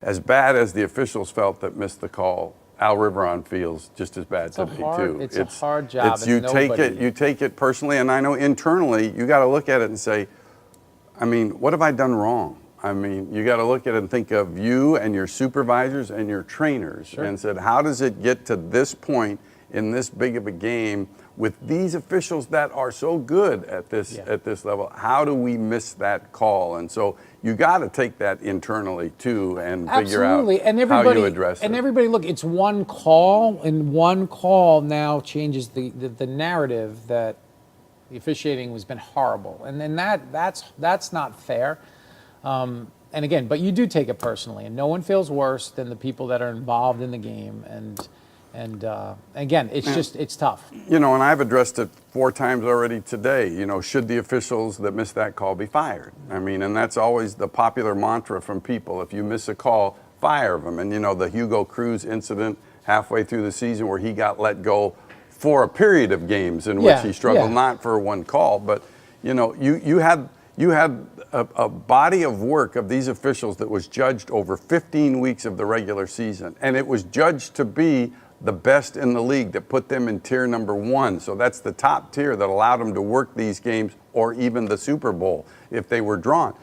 As bad as the officials felt that missed the call, Al Riveron feels just as bad today too. It's a hard job. You take it personally, and I know internally you got to look at it and say, I mean, what have I done wrong? I mean, you got to look at it and think of you and your supervisors and your trainers, and said, how does it get to this point in this big of a game with these officials that are so good at this level? How do we miss that call? And so you got to take that internally too and figure out how you address it. And everybody, look, it's one call, and one call now changes the narrative that the officiating has been horrible, and then that's not fair. And again, but you do take it personally, and no one feels worse than the people that are involved in the game. And again, it's tough. You know, and I've addressed it 4 times already today. You know, should the officials that missed that call be fired? I mean, and that's always the popular mantra from people. If you miss a call, fire them. And you know, the Hugo Cruz incident halfway through the season where he got let go for a period of games in which he struggled, not for one call, but you know, you had a body of work of these officials that was judged over 15 weeks of the regular season, and it was judged to be the best in the league that put them in tier number 1. So that's the top tier that allowed them to work these games or even the Super Bowl if they were drawn.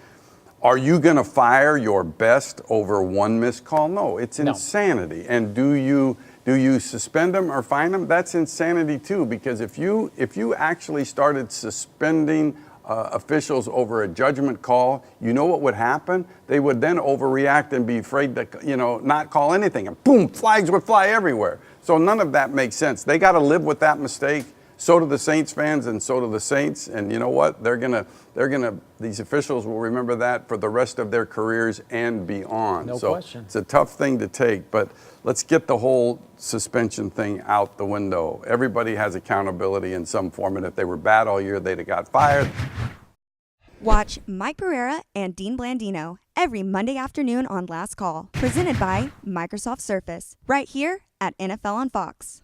Are you going to fire your best over one missed call? No, it's insanity. And do you suspend them or fine them? That's insanity too, because if you actually started suspending officials over a judgment call, you know what would happen? They would then overreact and be afraid to, you know, not call anything, and boom, flags would fly everywhere. So none of that makes sense. They got to live with that mistake. So do the Saints fans, and so do the Saints. And you know what? These officials will remember that for the rest of their careers and beyond. No question. It's a tough thing to take, but let's get the whole suspension thing out the window. Everybody has accountability in some form, and if they were bad all year, they'd have got fired. Watch Mike Pereira and Dean Blandino every Monday afternoon on Last Call, presented by Microsoft Surface, right here at NFL on Fox.